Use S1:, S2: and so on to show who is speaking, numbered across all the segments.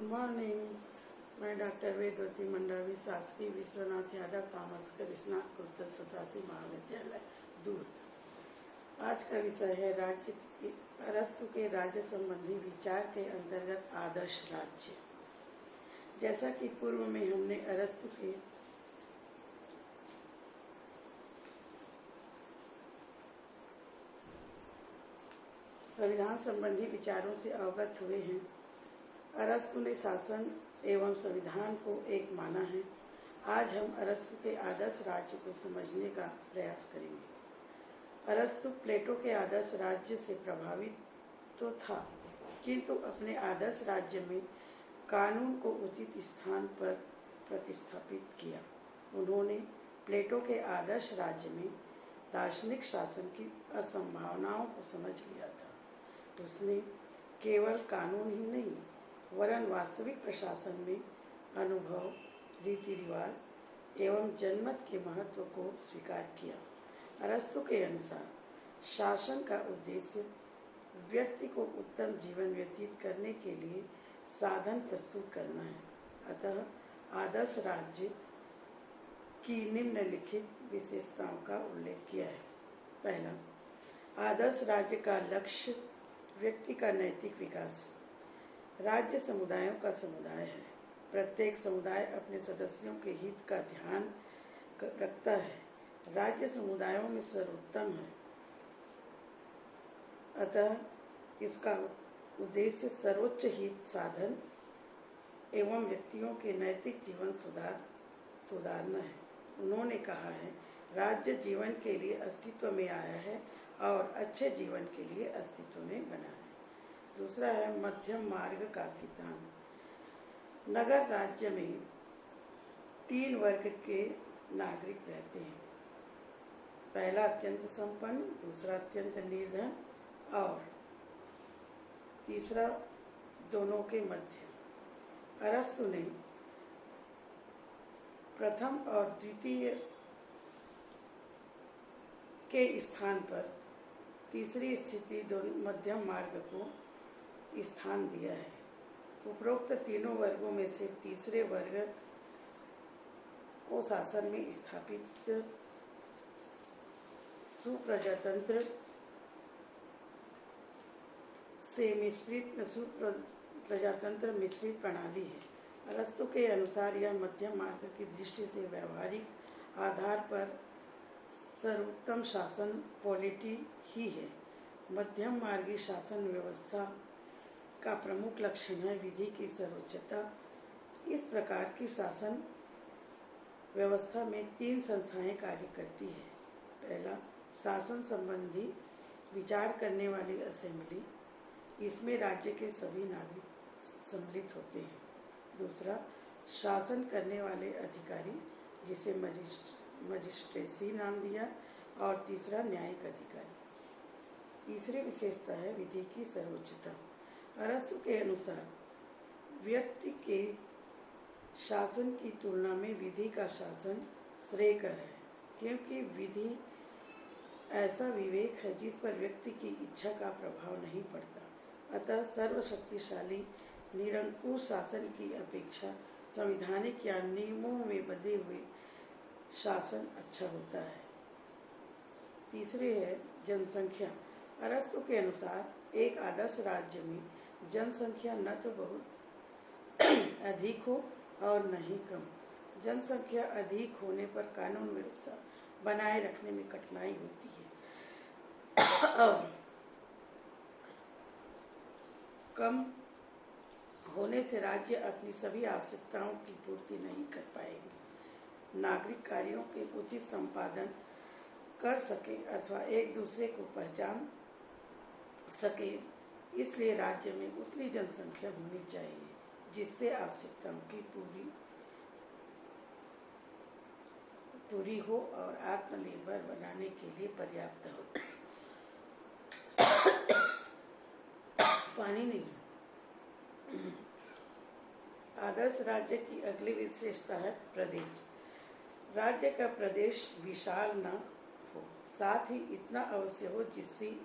S1: Good morning. मैं doctor Vedvati Mandavi, शासकीय विश्वनाथ यादव तामस्कर स्नातक उत्तर स्वशासी महाविद्यालय दूर। आज का विषय है अरस्तु के राज्य संबंधी विचार के अंतर्गत आदर्श राज्य। जैसा कि पूर्व में हमने अरस्तु के संविधान संबंधी विचारों से अवगत हुए हैं, अरस्तु ने शासन एवं संविधान को एक माना है। आज हम अरस्तु के आदर्श राज्य को समझने का प्रयास करेंगे। अरस्तु प्लेटो के आदर्श राज्य से प्रभावित तो था, किंतु अपने आदर्श राज्य में कानून को उचित स्थान पर प्रतिस्थापित किया। उन्होंने प्लेटो के आदर्श राज्य में दार्शनिक शासन की असंभावनाओं को समझ लिया था। उसने केवल कानून ही नहीं वरन वास्तविक प्रशासन में अनुभव, रीति रिवाज एवं जनमत के महत्व को स्वीकार किया। अरस्तु के अनुसार शासन का उद्देश्य व्यक्ति को उत्तम जीवन व्यतीत करने के लिए साधन प्रस्तुत करना है। अतः आदर्श राज्य की निम्नलिखित विशेषताओं का उल्लेख किया है। पहला, आदर्श राज्य का लक्ष्य व्यक्ति का नैतिक विकास। राज्य समुदायों का समुदाय है। प्रत्येक समुदाय अपने सदस्यों के हित का ध्यान रखता है। राज्य समुदायों में सर्वोत्तम है, अतः इसका उद्देश्य सर्वोच्च हित साधन एवं व्यक्तियों के नैतिक जीवन सुधारना है। उन्होंने कहा है, राज्य जीवन के लिए अस्तित्व में आया है और अच्छे जीवन के लिए अस्तित्व में बना है। दूसरा है मध्यम मार्ग का सिद्धांत। नगर राज्य में 3 वर्ग के नागरिक रहते हैं। पहला अत्यंत संपन्न, दूसरा अत्यंत निर्धन और तीसरा दोनों के मध्य। अरस्तु ने प्रथम और द्वितीय के स्थान पर तीसरी स्थिति दोनों मध्यम मार्ग को स्थान दिया है। उपरोक्त तीनों वर्गों में से तीसरे वर्ग को शासन में स्थापित सुप्रजातंत्र मिश्रित प्रणाली है। अरस्तु के अनुसार यह मध्यम मार्ग की दृष्टि से व्यवहारिक आधार पर सर्वोत्तम शासन पॉलिटी ही है। मध्यम मार्गी शासन व्यवस्था का प्रमुख लक्षण है विधि की सर्वोच्चता। इस प्रकार की शासन व्यवस्था में 3 संस्थाएं कार्य करती है। पहला, शासन संबंधी विचार करने वाली असेंबली। इसमें राज्य के सभी नागरिक सम्मिलित होते हैं। दूसरा, शासन करने वाले अधिकारी, जिसे मजिस्ट्रेसी नाम दिया। और तीसरा, न्यायिक अधिकारी। तीसरी विशेषता है विधि की सर्वोच्चता। अरस्तु के अनुसार व्यक्ति के शासन की तुलना में विधि का शासन श्रेयकर है, क्योंकि विधि ऐसा विवेक है जिस पर व्यक्ति की इच्छा का प्रभाव नहीं पड़ता। अतः सर्वशक्तिशाली निरंकुश शासन की अपेक्षा संवैधानिक या नियमों में बंधे हुए शासन अच्छा होता है। तीसरे है जनसंख्या। अरस्तु के अनुसार एक आदर्श राज्य में जनसंख्या न तो बहुत अधिक हो और न ही कम। जनसंख्या अधिक होने पर कानून व्यवस्था बनाए रखने में कठिनाई होती है और कम होने से राज्य अपनी सभी आवश्यकताओं की पूर्ति नहीं कर पाएंगे। नागरिक कार्यों के उचित संपादन कर सके अथवा एक दूसरे को पहचान सके, इसलिए राज्य में उतनी जनसंख्या होनी चाहिए जिससे आवश्यकताओं की पूरी हो और आत्मनिर्भर बनाने के लिए पर्याप्त हो। पानी नहीं। आदर्श राज्य की अगली विशेषता है प्रदेश। राज्य का प्रदेश विशाल न हो, साथ ही इतना अवश्य हो जिससे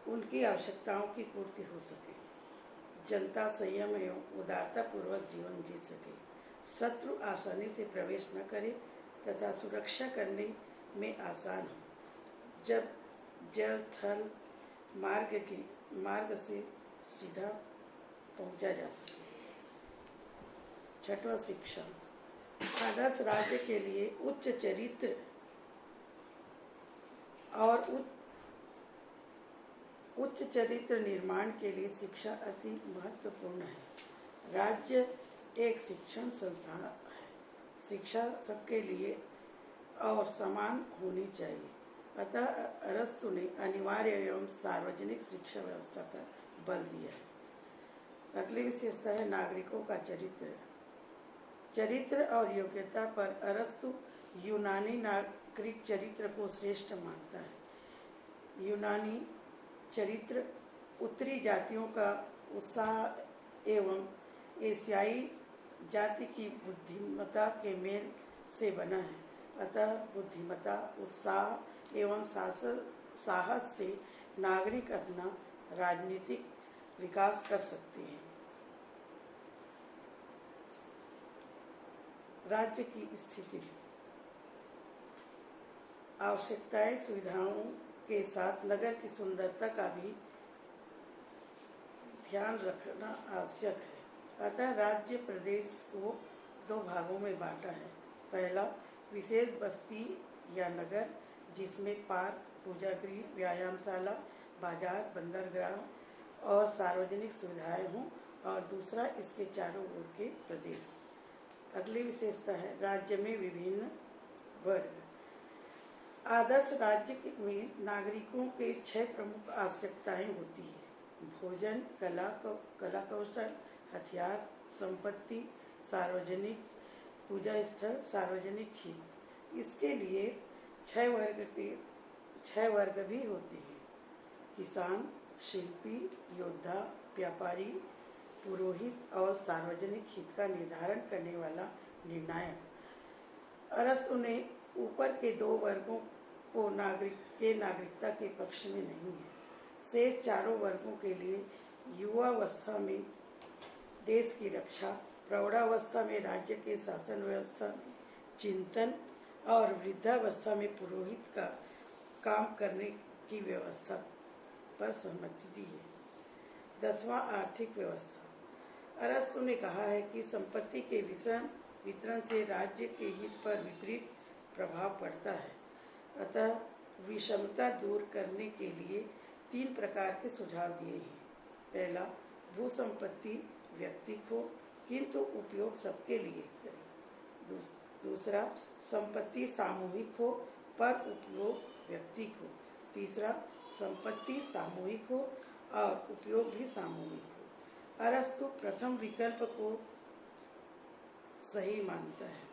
S1: उनकी आवश्यकताओं की पूर्ति हो सके। जनता संयम एवं उदारता पूर्वक जीवन जी सके, शत्रु आसानी से प्रवेश न करे तथा सुरक्षा करने में आसान हो। जब जल थल मार्ग से सीधा पहुंचा जा सके। छठवां, शिक्षा। आदर्श राज्य के लिए उच्च चरित्र और उच्च चरित्र निर्माण के लिए शिक्षा अति महत्वपूर्ण है। राज्य एक शिक्षण संस्थान है। शिक्षा सबके लिए और समान होनी चाहिए। अतः अरस्तु ने अनिवार्य एवं सार्वजनिक शिक्षा व्यवस्था पर बल दिया है। अगली विशेषता है नागरिकों का चरित्र। चरित्र और योग्यता पर अरस्तु यूनानी नागरिक चरित्र को श्रेष्ठ मानता है। यूनानी चरित्र उत्तरी जातियों का उत्साह एवं एशियाई जाति की बुद्धिमत्ता के मेल से बना है। अतः बुद्धिमत्ता, उत्साह एवं साहस से नागरिक अपना राजनीतिक विकास कर सकते हैं। राज्य की स्थिति, आवश्यकताएं, सुविधाओं के साथ नगर की सुंदरता का भी ध्यान रखना आवश्यक है। अतः राज्य प्रदेश को दो भागों में बांटा है। पहला, विशेष बस्ती या नगर जिसमें पार्क, पूजागृह, व्यायामशाला, बाजार, बंदरगाह और सार्वजनिक सुविधाएं हों, और दूसरा, इसके चारों ओर के प्रदेश। अगली विशेषता है राज्य में विभिन्न वर्ग। आदर्श राज्य में नागरिकों के 6 प्रमुख आवश्यकताएं होती है: भोजन, कला कौशल, हथियार, संपत्ति, सार्वजनिक पूजा स्थल, सार्वजनिक हित। इसके लिए 6 वर्ग भी होते हैं: किसान, शिल्पी, योद्धा, व्यापारी, पुरोहित और सार्वजनिक हित का निर्धारण करने वाला निर्णायक। अरस्तु ने ऊपर के 2 वर्गों को नागरिकता के पक्ष में नहीं है। शेष चारों वर्गों के लिए युवावस्था में देश की रक्षा, प्रौढ़ावस्था में राज्य के शासन व्यवस्था में चिंतन और वृद्धावस्था में पुरोहित का काम करने की व्यवस्था पर सहमति दी है। 10वां, आर्थिक व्यवस्था। अरस्तु ने कहा है कि संपत्ति के विषम वितरण से राज्य के हित पर विपरीत प्रभाव पड़ता है। अतः विषमता दूर करने के लिए 3 प्रकार के सुझाव दिए हैं। पहला, भू संपत्ति व्यक्ति को किंतु उपयोग सबके लिए करें। दूसरा, संपत्ति सामूहिक हो पर उपयोग व्यक्ति को। तीसरा, संपत्ति सामूहिक हो और उपयोग भी सामूहिक हो। अरस्तु प्रथम विकल्प को सही मानता है।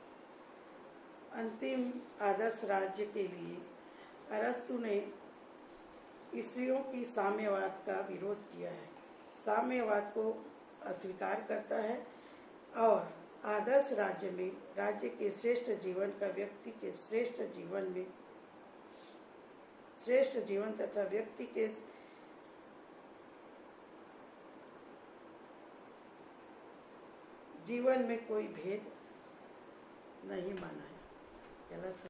S1: अंतिम आदर्श राज्य के लिए अरस्तु ने स्त्रियों की साम्यवाद का विरोध किया है, साम्यवाद को अस्वीकार करता है और आदर्श राज्य में राज्य के श्रेष्ठ जीवन का व्यक्ति के श्रेष्ठ जीवन तथा व्यक्ति के जीवन में कोई भेद नहीं माना है।